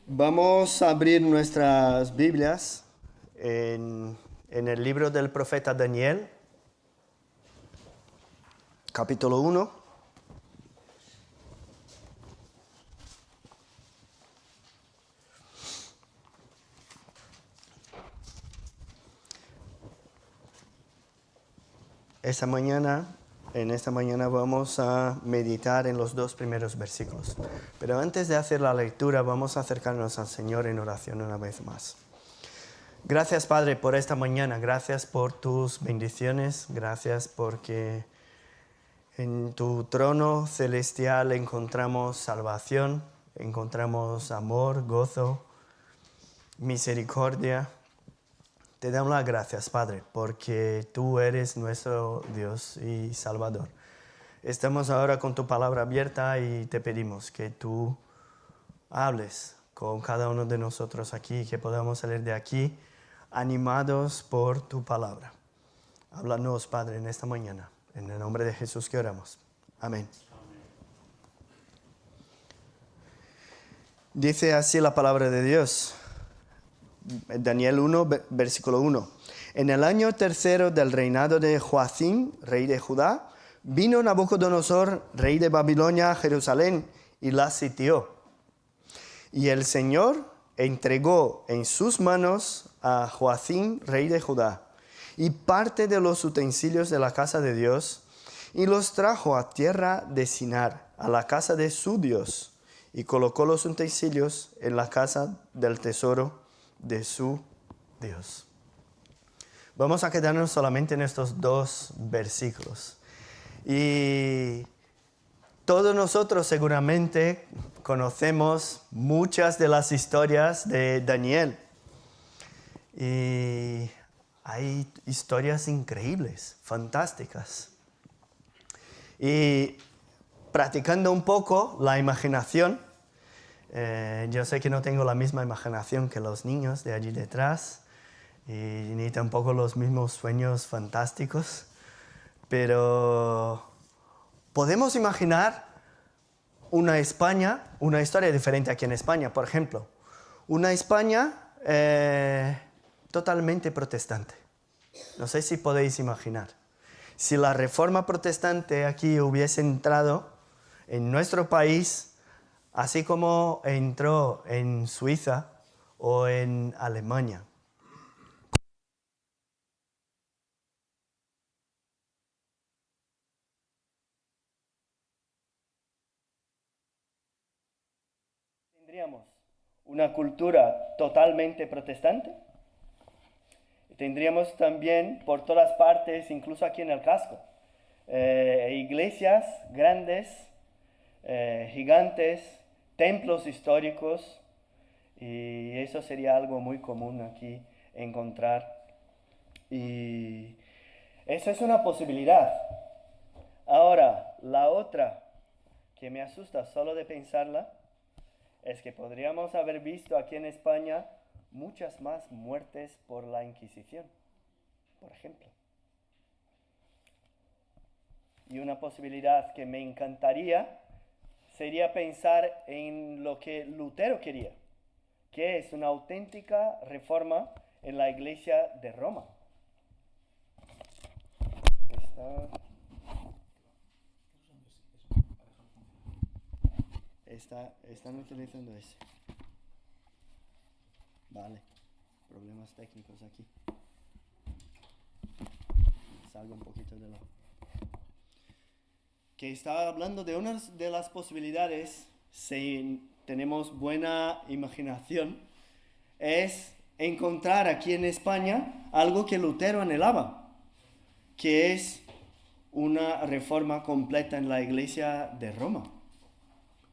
Vamos a abrir nuestras Biblias en el libro del profeta Daniel, capítulo 1. En esta mañana vamos a meditar en los dos primeros versículos. Pero antes de hacer la lectura, vamos a acercarnos al Señor en oración una vez más. Gracias, Padre, por esta mañana. Gracias por tus bendiciones. Gracias porque en tu trono celestial encontramos salvación, encontramos amor, gozo, misericordia. Te damos las gracias, Padre, porque tú eres nuestro Dios y Salvador. Estamos ahora con tu palabra abierta y te pedimos que tú hables con cada uno de nosotros aquí, que podamos salir de aquí animados por tu palabra. Háblanos, Padre, en esta mañana. En el nombre de Jesús que oramos. Amén. Dice así la palabra de Dios. Daniel 1, versículo 1. En el año tercero del reinado de Joacim, rey de Judá, vino Nabucodonosor, rey de Babilonia, a Jerusalén y la sitió. Y el Señor entregó en sus manos a Joacim, rey de Judá, y parte de los utensilios de la casa de Dios, y los trajo a tierra de Sinar, a la casa de su Dios, y colocó los utensilios en la casa del tesoro de su Dios. Vamos a quedarnos solamente en estos dos versículos. Y todos nosotros seguramente conocemos muchas de las historias de Daniel. Y hay historias increíbles, fantásticas. Y practicando un poco la imaginación, yo sé que no tengo la misma imaginación que los niños de allí detrás, y ni tampoco los mismos sueños fantásticos, pero podemos imaginar una historia diferente aquí en España, por ejemplo. Una España totalmente protestante. No sé si podéis imaginar. Si la reforma protestante aquí hubiese entrado en nuestro país, así como entró en Suiza o en Alemania. Tendríamos una cultura totalmente protestante. Tendríamos también por todas partes, incluso aquí en el casco, iglesias grandes, gigantes, templos históricos, y eso sería algo muy común aquí encontrar. Y eso es una posibilidad. Ahora, la otra que me asusta solo de pensarla es que podríamos haber visto aquí en España muchas más muertes por la Inquisición, por ejemplo. Y una posibilidad que me encantaría sería pensar en lo que Lutero quería, que es una auténtica reforma en la Iglesia de Roma. Están utilizando ese. Vale, problemas técnicos aquí. Salgo un poquito de lo... Que estaba hablando de una de las posibilidades, si tenemos buena imaginación, es encontrar aquí en España algo que Lutero anhelaba, que es una reforma completa en la Iglesia de Roma.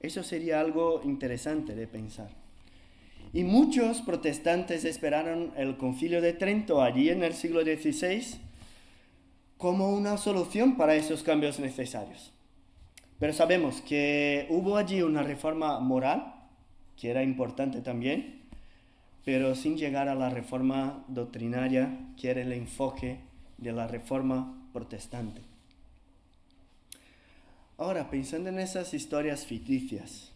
Eso sería algo interesante de pensar. Y muchos protestantes esperaron el Concilio de Trento allí en el siglo XVI como una solución para esos cambios necesarios. Pero sabemos que hubo allí una reforma moral, que era importante también, pero sin llegar a la reforma doctrinaria, que era el enfoque de la reforma protestante. Ahora, pensando en esas historias ficticias,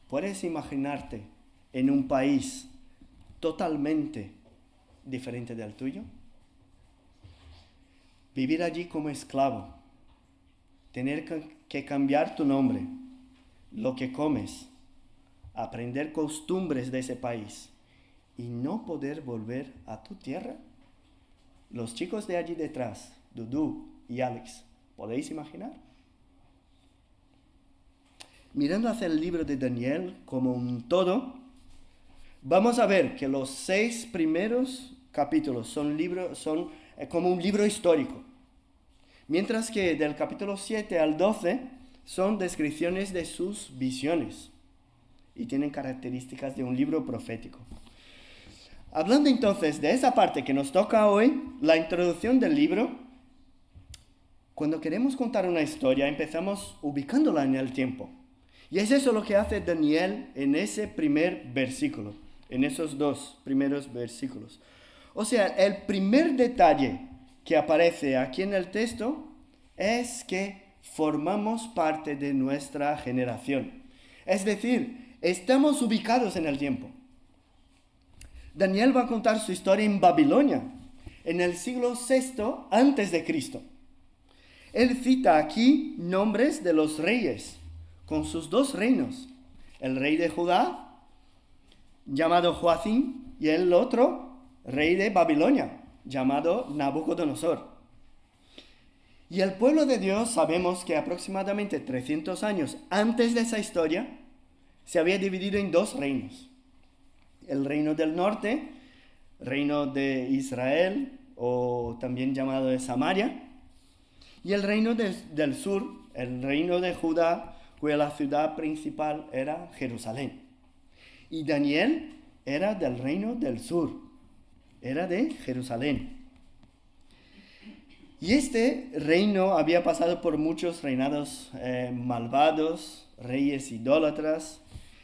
¿puedes imaginarte en un país totalmente diferente del tuyo? Vivir allí como esclavo, tener que cambiar tu nombre, lo que comes, aprender costumbres de ese país y no poder volver a tu tierra. Los chicos de allí detrás, Dudu y Alex, ¿podéis imaginar? Mirando hacia el libro de Daniel como un todo, vamos a ver que los 6 primeros capítulos son como un libro histórico, mientras que del capítulo 7 al 12 son descripciones de sus visiones y tienen características de un libro profético. Hablando entonces de esa parte que nos toca hoy, la introducción del libro, cuando queremos contar una historia empezamos ubicándola en el tiempo. Y es eso lo que hace Daniel en ese primer versículo, en esos 2 primeros versículos. O sea, el primer detalle que aparece aquí en el texto es que formamos parte de nuestra generación. Es decir, estamos ubicados en el tiempo. Daniel va a contar su historia en Babilonia, en el siglo VI antes de Cristo. Él cita aquí nombres de los reyes, con sus 2 reinos. El rey de Judá, llamado Joacim, y el otro rey de Babilonia, llamado Nabucodonosor. Y el pueblo de Dios, sabemos que aproximadamente 300 años antes de esa historia, se había dividido en 2 reinos. El reino del norte, reino de Israel, o también llamado de Samaria, y el reino del sur, el reino de Judá, cuya la ciudad principal era Jerusalén. Y Daniel era del reino del sur, era de Jerusalén. Y este reino había pasado por muchos reinados malvados, reyes idólatras.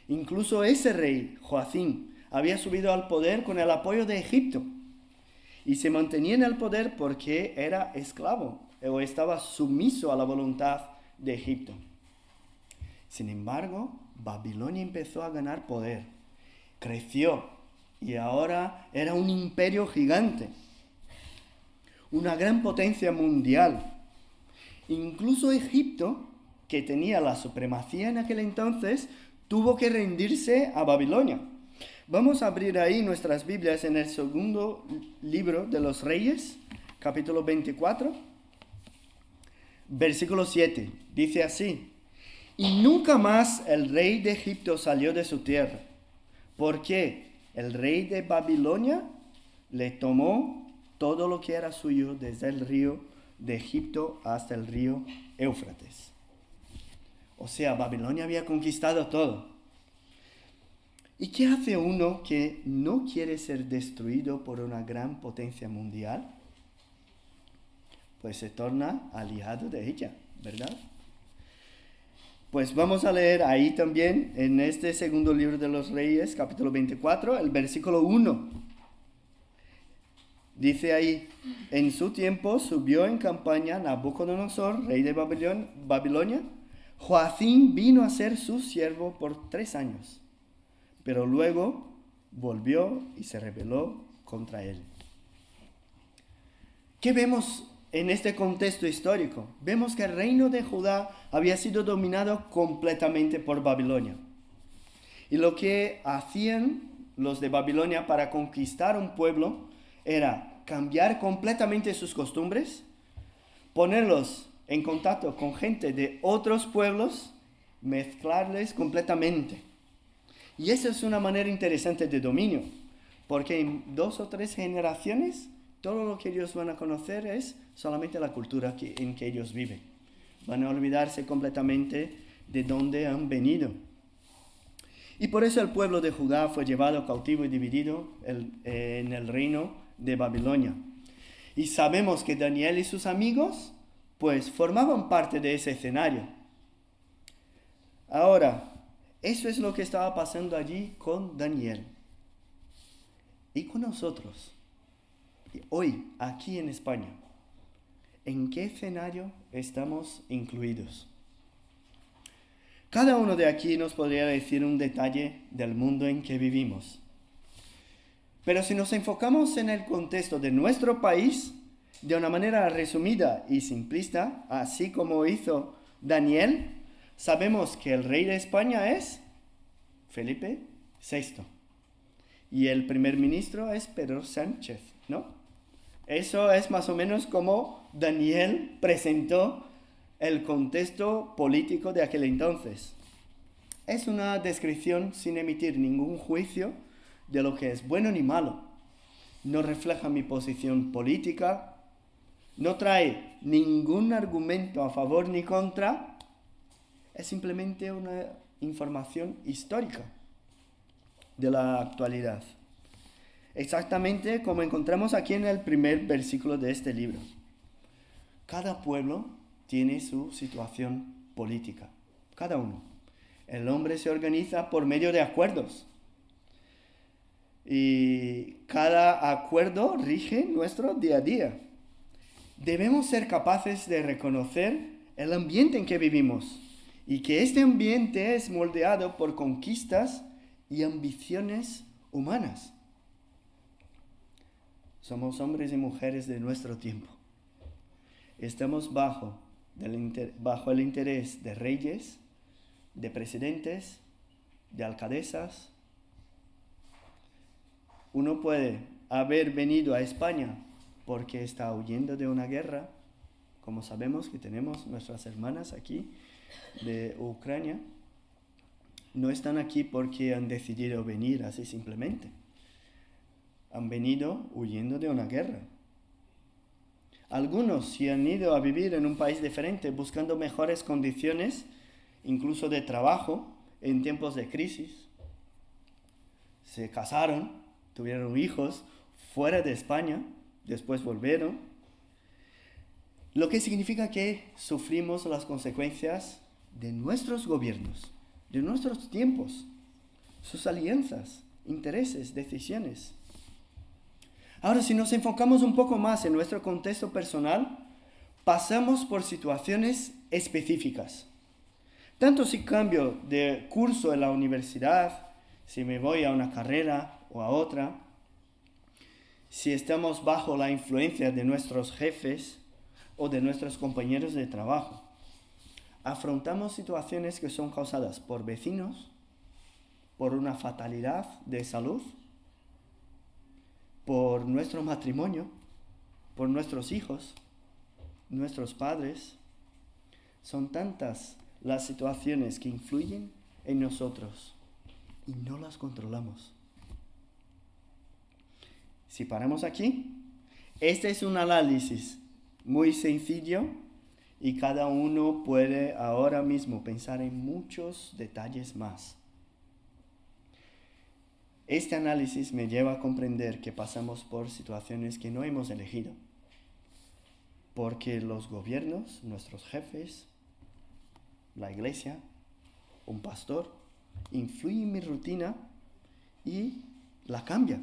Incluso ese rey, Joacim, había subido al poder con el apoyo de Egipto. Y se mantenía en el poder porque era esclavo o estaba sumiso a la voluntad de Egipto. Sin embargo, Babilonia empezó a ganar poder, creció y ahora era un imperio gigante, una gran potencia mundial. Incluso Egipto, que tenía la supremacía en aquel entonces, tuvo que rendirse a Babilonia. Vamos a abrir ahí nuestras Biblias en el segundo libro de los Reyes, capítulo 24, versículo 7. Dice así: y nunca más el rey de Egipto salió de su tierra, porque el rey de Babilonia le tomó todo lo que era suyo desde el río de Egipto hasta el río Éufrates. O sea, Babilonia había conquistado todo. ¿Y qué hace uno que no quiere ser destruido por una gran potencia mundial? Pues se torna aliado de ella, ¿verdad? Pues vamos a leer ahí también, en este segundo libro de los Reyes, capítulo 24, el versículo 1. Dice ahí: en su tiempo subió en campaña Nabucodonosor, rey de Babilonia. Joacim vino a ser su siervo por 3 años, pero luego volvió y se rebeló contra él. ¿Qué vemos en este contexto histórico? Vemos que el reino de Judá había sido dominado completamente por Babilonia. Y lo que hacían los de Babilonia para conquistar un pueblo era cambiar completamente sus costumbres, ponerlos en contacto con gente de otros pueblos, mezclarles completamente. Y esa es una manera interesante de dominio, porque en 2 o 3 generaciones todo lo que ellos van a conocer es solamente la cultura en que ellos viven. Van a olvidarse completamente de dónde han venido. Y por eso el pueblo de Judá fue llevado cautivo y dividido en el reino de Babilonia. Y sabemos que Daniel y sus amigos pues formaban parte de ese escenario. Ahora, eso es lo que estaba pasando allí con Daniel. Y con nosotros, hoy, aquí en España, ¿en qué escenario estamos incluidos? Cada uno de aquí nos podría decir un detalle del mundo en que vivimos. Pero si nos enfocamos en el contexto de nuestro país, de una manera resumida y simplista, así como hizo Daniel, sabemos que el rey de España es Felipe VI y el primer ministro es Pedro Sánchez, ¿no? Eso es más o menos como Daniel presentó el contexto político de aquel entonces. Es una descripción sin emitir ningún juicio de lo que es bueno ni malo. No refleja mi posición política, no trae ningún argumento a favor ni contra, es simplemente una información histórica de la actualidad. Exactamente como encontramos aquí en el primer versículo de este libro. Cada pueblo tiene su situación política, cada uno. El hombre se organiza por medio de acuerdos. Y cada acuerdo rige nuestro día a día. Debemos ser capaces de reconocer el ambiente en que vivimos y que este ambiente es moldeado por conquistas y ambiciones humanas. Somos hombres y mujeres de nuestro tiempo. Estamos bajo el interés de reyes, de presidentes, de alcaldesas. Uno puede haber venido a España porque está huyendo de una guerra, como sabemos que tenemos nuestras hermanas aquí de Ucrania. No están aquí porque han decidido venir así simplemente. Han venido huyendo de una guerra. Algunos sí han ido a vivir en un país diferente buscando mejores condiciones, incluso de trabajo, en tiempos de crisis. Se casaron, tuvieron hijos fuera de España, después volvieron. Lo que significa que sufrimos las consecuencias de nuestros gobiernos, de nuestros tiempos, sus alianzas, intereses, decisiones. Ahora, si nos enfocamos un poco más en nuestro contexto personal, pasamos por situaciones específicas. Tanto si cambio de curso en la universidad, si me voy a una carrera o a otra, si estamos bajo la influencia de nuestros jefes o de nuestros compañeros de trabajo. Afrontamos situaciones que son causadas por vecinos, por una fatalidad de salud, por nuestro matrimonio, por nuestros hijos, nuestros padres. Son tantas las situaciones que influyen en nosotros y no las controlamos. Si paramos aquí, este es un análisis muy sencillo y cada uno puede ahora mismo pensar en muchos detalles más. Este análisis me lleva a comprender que pasamos por situaciones que no hemos elegido, porque los gobiernos, nuestros jefes, la iglesia, un pastor, influye en mi rutina y la cambia.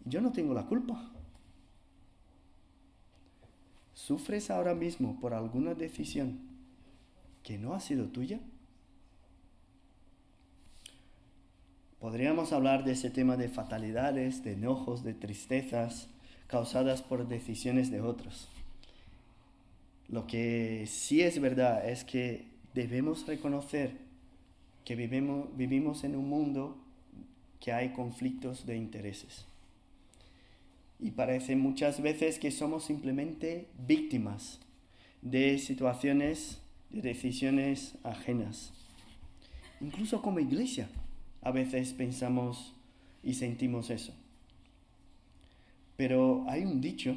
Yo no tengo la culpa. ¿Sufres ahora mismo por alguna decisión que no ha sido tuya? Podríamos hablar de ese tema de fatalidades, de enojos, de tristezas causadas por decisiones de otros. Lo que sí es verdad es que debemos reconocer que vivimos en un mundo que hay conflictos de intereses. Y parece muchas veces que somos simplemente víctimas de situaciones, de decisiones ajenas. Incluso como iglesia, a veces pensamos y sentimos eso. Pero hay un dicho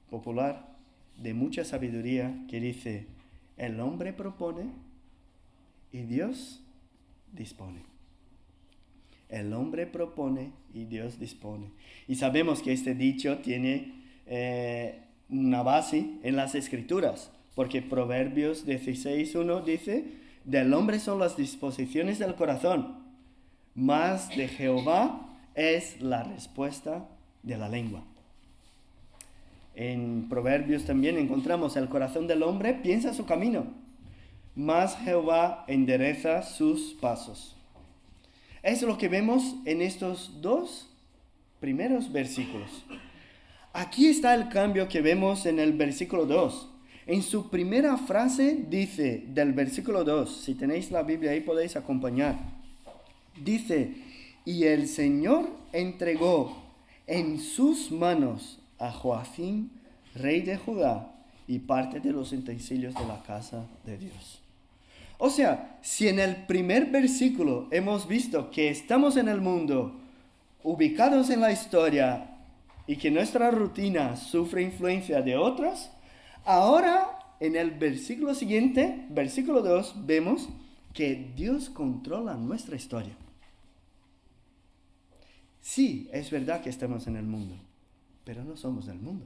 popular de mucha sabiduría que dice: el hombre propone y Dios dispone. El hombre propone y Dios dispone. Y sabemos que este dicho tiene una base en las Escrituras, porque Proverbios 16:1 dice: del hombre son las disposiciones del corazón, mas de Jehová es la respuesta de la lengua. En Proverbios también encontramos: el corazón del hombre piensa su camino, mas Jehová endereza sus pasos. Es lo que vemos en estos dos primeros versículos. Aquí está el cambio que vemos en el versículo 2. En su primera frase dice, del versículo 2, si tenéis la Biblia ahí podéis acompañar. Dice, y el Señor entregó en sus manos a Joacim, rey de Judá, y parte de los utensilios de la casa de Dios. O sea, si en el primer versículo hemos visto que estamos en el mundo, ubicados en la historia, y que nuestra rutina sufre influencia de otras, ahora en el versículo siguiente, versículo 2, vemos que Dios controla nuestra historia. Sí, es verdad que estamos en el mundo, pero no somos del mundo.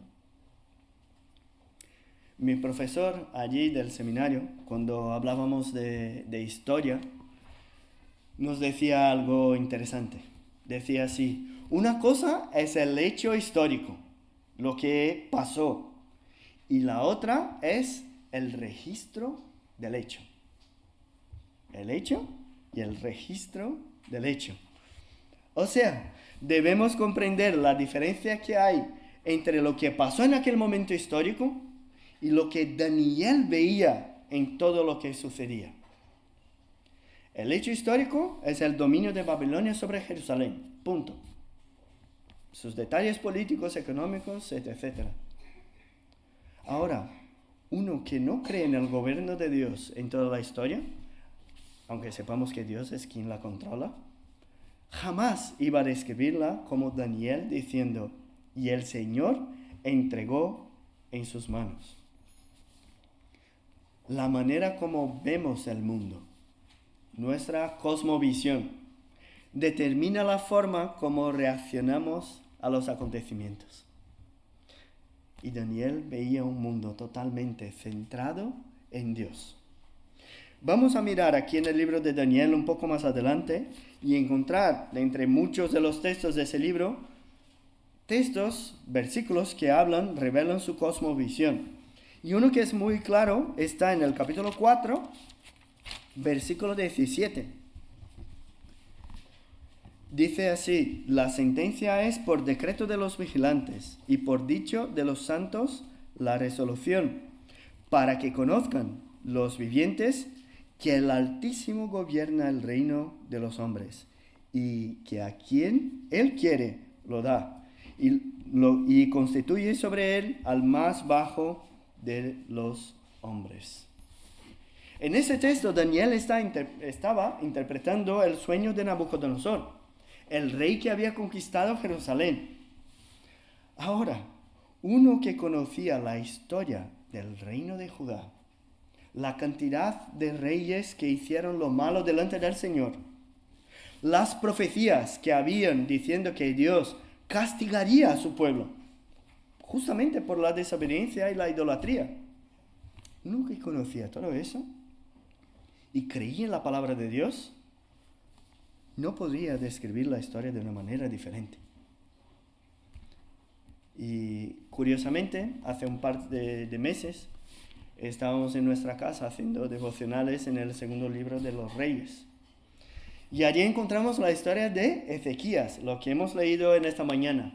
Mi profesor allí del seminario, cuando hablábamos de historia, nos decía algo interesante. Decía así, una cosa es el hecho histórico, lo que pasó, y la otra es el registro del hecho. El hecho y el registro del hecho. O sea, debemos comprender la diferencia que hay entre lo que pasó en aquel momento histórico y lo que Daniel veía en todo lo que sucedía. El hecho histórico es el dominio de Babilonia sobre Jerusalén. Punto. Sus detalles políticos, económicos, etc. Ahora, uno que no cree en el gobierno de Dios en toda la historia, aunque sepamos que Dios es quien la controla, jamás iba a describirla como Daniel diciendo, y el Señor entregó en sus manos. La manera como vemos el mundo, nuestra cosmovisión, determina la forma como reaccionamos a los acontecimientos. Y Daniel veía un mundo totalmente centrado en Dios. Vamos a mirar aquí en el libro de Daniel un poco más adelante y encontrar entre muchos de los textos de ese libro, versículos que revelan su cosmovisión. Y uno que es muy claro está en el capítulo 4, versículo 17. Dice así, la sentencia es por decreto de los vigilantes y por dicho de los santos la resolución, para que conozcan los vivientes que el Altísimo gobierna el reino de los hombres y que a quien Él quiere lo da y constituye sobre él al más bajo de los hombres. En ese texto Daniel estaba interpretando el sueño de Nabucodonosor, el rey que había conquistado Jerusalén. Ahora, uno que conocía la historia del reino de Judá, la cantidad de reyes que hicieron lo malo delante del Señor, las profecías que habían diciendo que Dios castigaría a su pueblo, justamente por la desobediencia y la idolatría. Uno que conocía todo eso y creía en la palabra de Dios, no podría describir la historia de una manera diferente. Y curiosamente, hace un par de meses, estábamos en nuestra casa haciendo devocionales en el segundo libro de los Reyes. Y allí encontramos la historia de Ezequías, lo que hemos leído en esta mañana.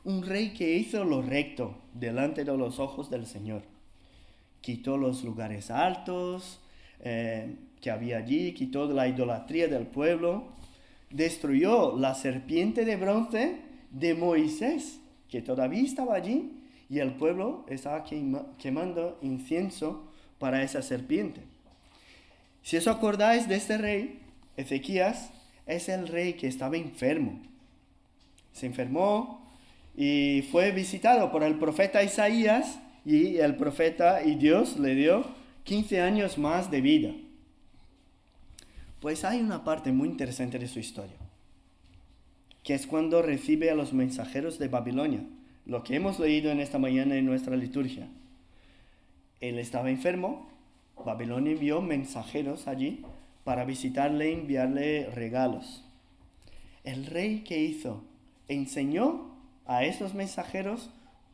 Un rey que hizo lo recto delante de los ojos del Señor. Quitó los lugares altos que había allí, quitó la idolatría del pueblo, destruyó la serpiente de bronce de Moisés, que todavía estaba allí, y el pueblo estaba quemando incienso para esa serpiente. Si os acordáis de este rey, Ezequías es el rey que estaba enfermo. Se enfermó y fue visitado por el profeta Isaías, y el profeta y Dios le dio 15 años más de vida. Pues hay una parte muy interesante de su historia, que es cuando recibe a los mensajeros de Babilonia, lo que hemos leído en esta mañana en nuestra liturgia. Él estaba enfermo, Babilonia envió mensajeros allí para visitarle y enviarle regalos. El rey, ¿qué hizo? Enseñó a esos mensajeros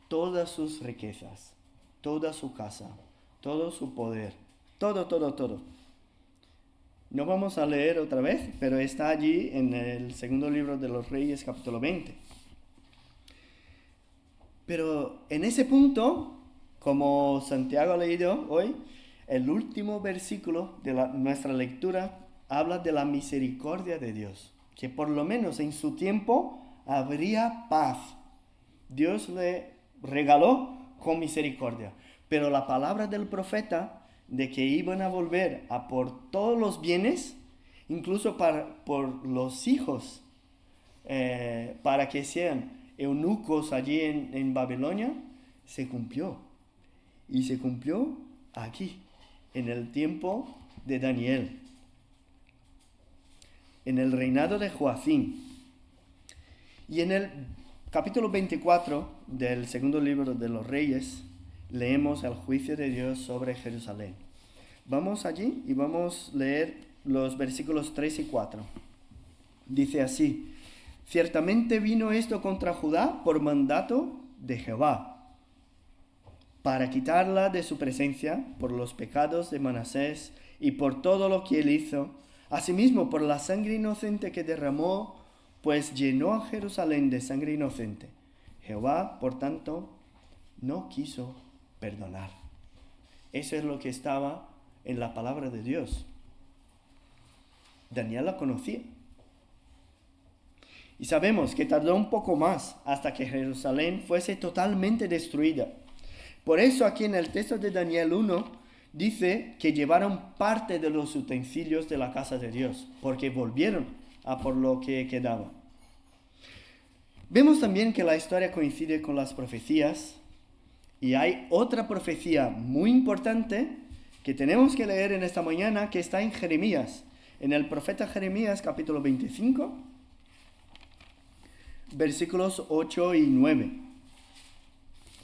todas sus riquezas, toda su casa, todo su poder, Todo, todo, todo. No vamos a leer otra vez, pero está allí en el segundo libro de los Reyes, capítulo 20. Pero en ese punto, como Santiago ha leído hoy, el último versículo de nuestra lectura habla de la misericordia de Dios, que por lo menos en su tiempo habría paz. Dios le regaló con misericordia, pero la palabra del profeta de que iban a volver a por todos los bienes, incluso por los hijos, para que sean eunucos allí en Babilonia, se cumplió. Y se cumplió aquí, en el tiempo de Daniel, en el reinado de Joacim. Y en el capítulo 24 del segundo libro de los Reyes, leemos el juicio de Dios sobre Jerusalén. Vamos allí y vamos a leer los versículos 3 y 4. Dice así: ciertamente vino esto contra Judá por mandato de Jehová, para quitarla de su presencia por los pecados de Manasés y por todo lo que él hizo, asimismo por la sangre inocente que derramó, pues llenó a Jerusalén de sangre inocente. Jehová, por tanto, no quiso perdonar. Eso es lo que estaba en la palabra de Dios. Daniel la conocía. Y sabemos que tardó un poco más hasta que Jerusalén fuese totalmente destruida. Por eso aquí en el texto de Daniel 1 dice que llevaron parte de los utensilios de la casa de Dios, porque volvieron a por lo que quedaba. Vemos también que la historia coincide con las profecías, y hay otra profecía muy importante que tenemos que leer en esta mañana, que está en Jeremías, en el profeta Jeremías capítulo 25, versículos 8 y 9.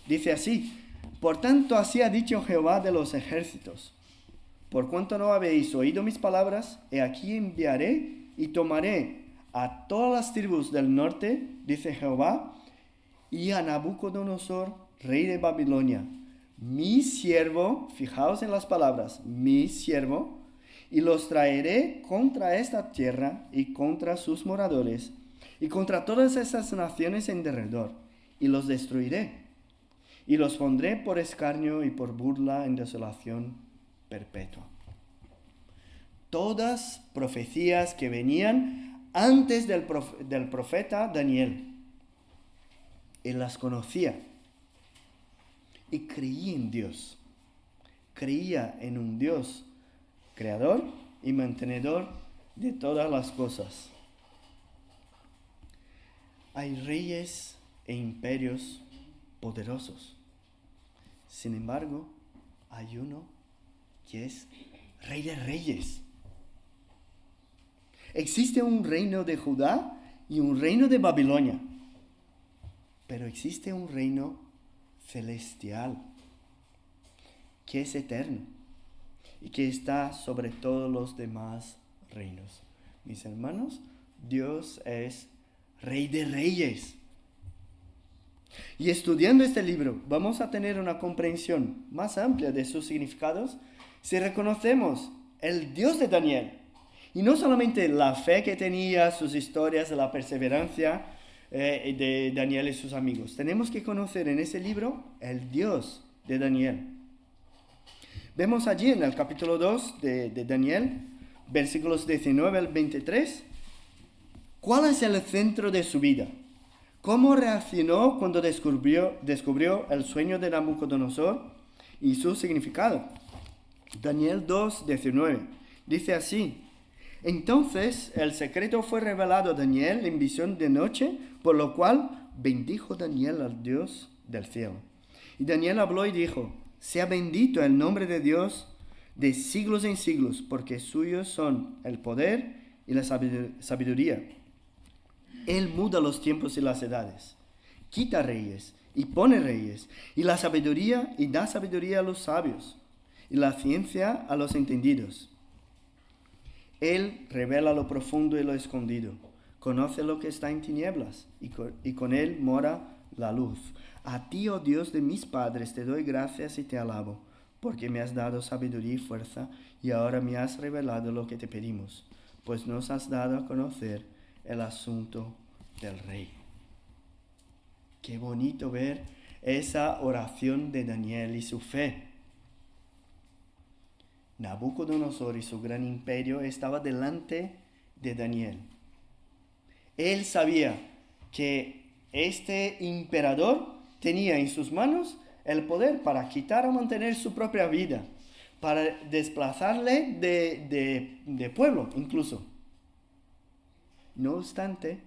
Dice así: por tanto así ha dicho Jehová de los ejércitos, por cuanto no habéis oído mis palabras, he aquí enviaré y tomaré a todas las tribus del norte, dice Jehová, y a Nabucodonosor, rey de Babilonia, mi siervo, fijaos en las palabras, mi siervo, y los traeré contra esta tierra y contra sus moradores, y contra todas esas naciones en derredor, y los destruiré, y los pondré por escarnio y por burla en desolación perpetua. Todas profecías que venían antes del profeta Daniel. Él las conocía y creía en Dios. Creía en un Dios creador y mantenedor de todas las cosas. Hay reyes e imperios poderosos. Sin embargo, hay uno que es Rey de Reyes. Existe un reino de Judá y un reino de Babilonia, pero existe un reino celestial que es eterno y que está sobre todos los demás reinos. Mis hermanos, Dios es Rey de Reyes. Y estudiando este libro vamos a tener una comprensión más amplia de sus significados si reconocemos el Dios de Daniel. Y no solamente la fe que tenía, sus historias, la perseverancia de Daniel y sus amigos. Tenemos que conocer en ese libro el Dios de Daniel. Vemos allí en el capítulo 2 de Daniel, versículos 19 al 23, cuál es el centro de su vida. ¿Cómo reaccionó cuando descubrió el sueño de Nabucodonosor y su significado? Daniel 2, 19. Dice así: entonces el secreto fue revelado a Daniel en visión de noche, por lo cual bendijo Daniel al Dios del cielo. Y Daniel habló y dijo: sea bendito el nombre de Dios de siglos en siglos, porque suyos son el poder y la sabiduría. Él muda los tiempos y las edades, quita reyes y pone reyes, y la sabiduría y da sabiduría a los sabios, y la ciencia a los entendidos. Él revela lo profundo y lo escondido, conoce lo que está en tinieblas, y con él mora la luz. A ti, oh Dios de mis padres, te doy gracias y te alabo, porque me has dado sabiduría y fuerza, y ahora me has revelado lo que te pedimos, pues nos has dado a conocer el asunto del rey. Qué bonito ver esa oración de Daniel y su fe. Nabucodonosor y su gran imperio estaba delante de Daniel. Él sabía que este emperador tenía en sus manos el poder para quitar o mantener su propia vida, para desplazarle de pueblo incluso. No obstante,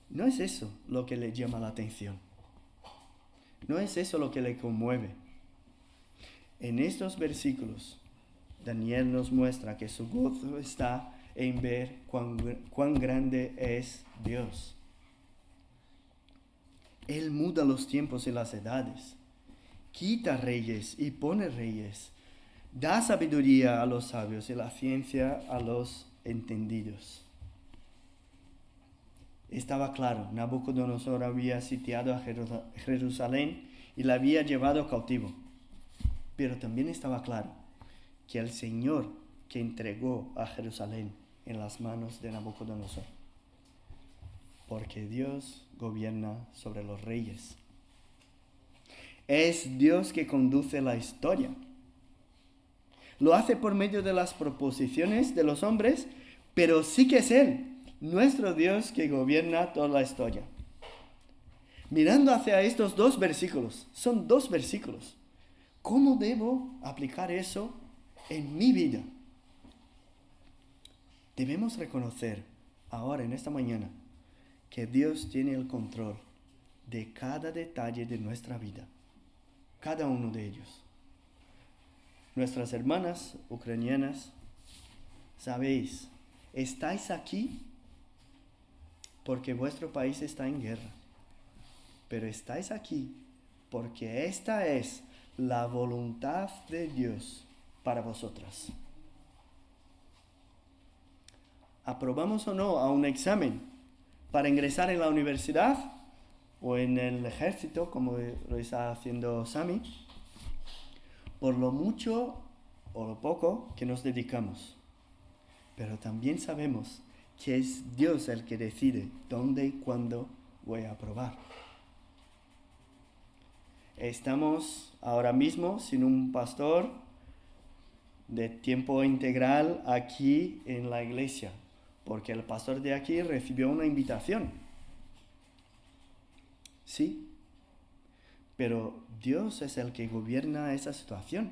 no es eso lo que le llama la atención. No es eso lo que le conmueve. En estos versículos, Daniel nos muestra que su gozo está en ver cuán grande es Dios. Él muda los tiempos y las edades, quita reyes y pone reyes, da sabiduría a los sabios y la ciencia a los entendidos. Estaba claro, Nabucodonosor había sitiado a Jerusalén y la había llevado cautivo. Pero también estaba claro que el Señor que entregó a Jerusalén en las manos de Nabucodonosor. Porque Dios gobierna sobre los reyes. Es Dios que conduce la historia. Lo hace por medio de las proposiciones de los hombres, pero sí que es Él, nuestro Dios, que gobierna toda la historia. Mirando hacia estos dos versículos, son dos versículos. ¿Cómo debo aplicar eso en mi vida? Debemos reconocer ahora, en esta mañana, que Dios tiene el control de cada detalle de nuestra vida, cada uno de ellos. Nuestras hermanas ucranianas, sabéis, estáis aquí porque vuestro país está en guerra, pero estáis aquí porque esta es la voluntad de Dios para vosotras. ¿Aprobamos o no a un examen para ingresar en la universidad o en el ejército, como lo está haciendo Sami? Por lo mucho o lo poco que nos dedicamos. Pero también sabemos que es Dios el que decide dónde y cuándo voy a aprobar. Estamos ahora mismo sin un pastor de tiempo integral aquí en la iglesia, porque el pastor de aquí recibió una invitación. Sí, pero Dios es el que gobierna esa situación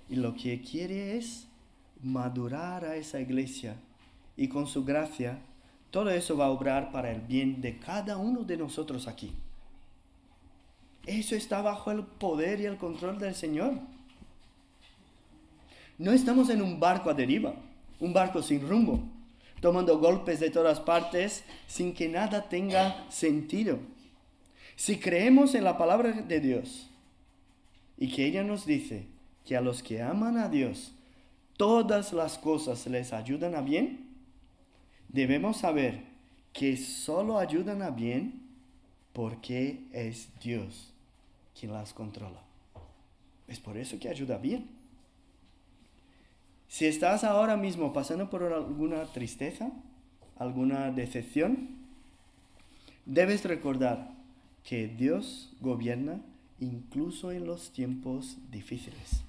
y lo que quiere es madurar a esa iglesia y con su gracia todo eso va a obrar para el bien de cada uno de nosotros aquí. Eso está bajo el poder y el control del Señor. No estamos en un barco a deriva, un barco sin rumbo, tomando golpes de todas partes sin que nada tenga sentido. Si creemos en la palabra de Dios y que ella nos dice que a los que aman a Dios todas las cosas les ayudan a bien, debemos saber que solo ayudan a bien porque es Dios quien las controla. Es por eso que ayuda bien. Si estás ahora mismo pasando por alguna tristeza, alguna decepción, debes recordar que Dios gobierna incluso en los tiempos difíciles.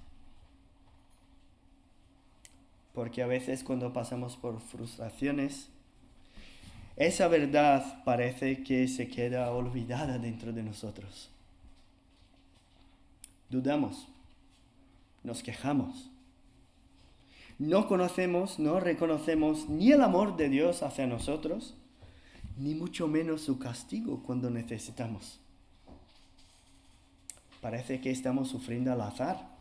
Porque a veces cuando pasamos por frustraciones, esa verdad parece que se queda olvidada dentro de nosotros. Dudamos, nos quejamos. No conocemos, no reconocemos ni el amor de Dios hacia nosotros, ni mucho menos su castigo cuando necesitamos. Parece que estamos sufriendo al azar.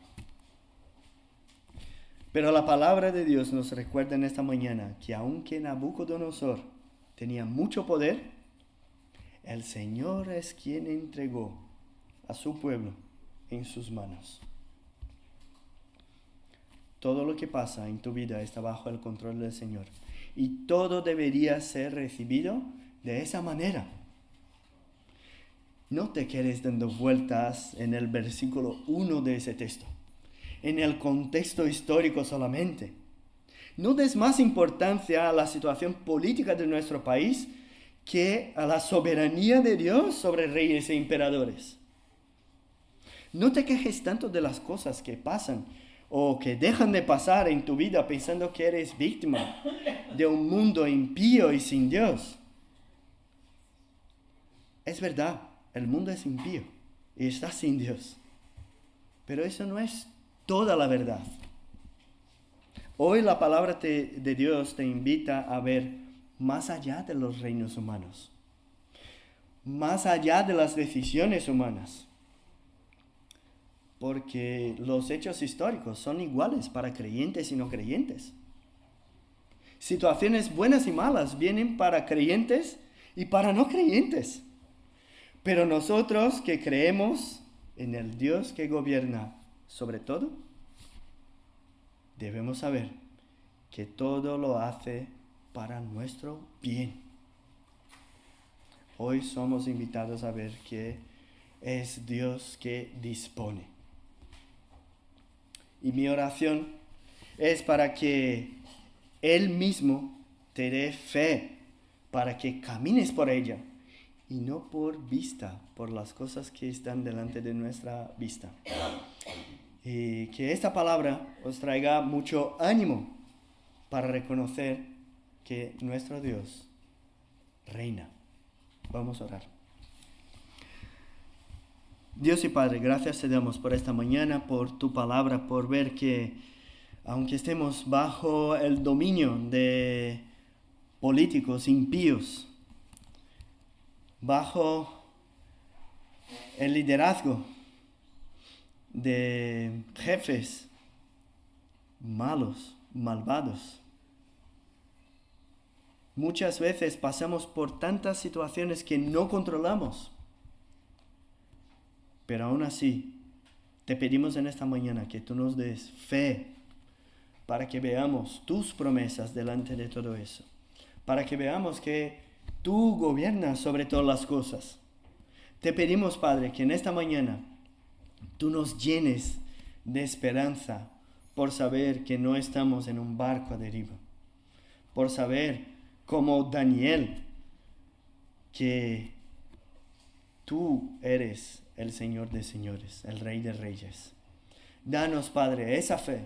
Pero la palabra de Dios nos recuerda en esta mañana que aunque Nabucodonosor tenía mucho poder, el Señor es quien entregó a su pueblo en sus manos. Todo lo que pasa en tu vida está bajo el control del Señor. Y todo debería ser recibido de esa manera. No te quedes dando vueltas en el versículo 1 de ese texto. en el contexto histórico solamente. No des más importancia a la situación política de nuestro país que a la soberanía de Dios sobre reyes e emperadores. No te quejes tanto de las cosas que pasan o que dejan de pasar en tu vida pensando que eres víctima de un mundo impío y sin Dios. Es verdad, el mundo es impío y está sin Dios. Pero eso no es toda la verdad. Hoy la palabra de Dios te invita a ver más allá de los reinos humanos, más allá de las decisiones humanas. Porque los hechos históricos son iguales para creyentes y no creyentes. Situaciones buenas y malas vienen para creyentes y para no creyentes. Pero nosotros que creemos en el Dios que gobierna sobre todo, debemos saber que todo lo hace para nuestro bien. Hoy somos invitados a ver que es Dios que dispone. Y mi oración es para que Él mismo te dé fe, para que camines por ella y no por vista, por las cosas que están delante de nuestra vista. Y que esta palabra os traiga mucho ánimo para reconocer que nuestro Dios reina. Vamos a orar. Dios y Padre, gracias te damos por esta mañana, por tu palabra, por ver que aunque estemos bajo el dominio de políticos impíos, bajo el liderazgo de jefes malos, malvados, muchas veces pasamos por tantas situaciones que no controlamos. Pero aún así, te pedimos en esta mañana que tú nos des fe para que veamos tus promesas delante de todo eso. Para que veamos que tú gobiernas sobre todas las cosas. Te pedimos, Padre, que en esta mañana tú nos llenes de esperanza por saber que no estamos en un barco a deriva. Por saber, como Daniel, que tú eres el Señor de señores, el Rey de reyes. Danos, Padre, esa fe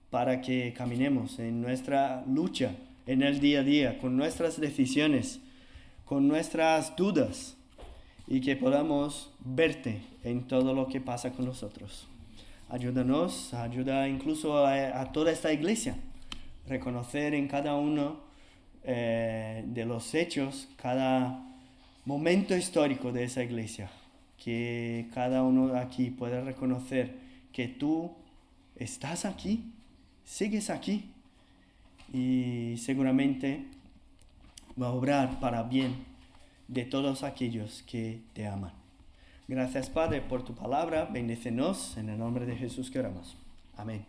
para que caminemos en nuestra lucha, en el día a día, con nuestras decisiones, con nuestras dudas, y que podamos verte en todo lo que pasa con nosotros. Ayúdanos, ayuda incluso a toda esta iglesia, reconocer en cada uno de los hechos, cada momento histórico de esa iglesia, que cada uno aquí pueda reconocer que tú estás aquí, sigues aquí y seguramente va a obrar para bien de todos aquellos que te aman. Gracias, Padre, por tu palabra. Bendícenos en el nombre de Jesús que oramos. Amén.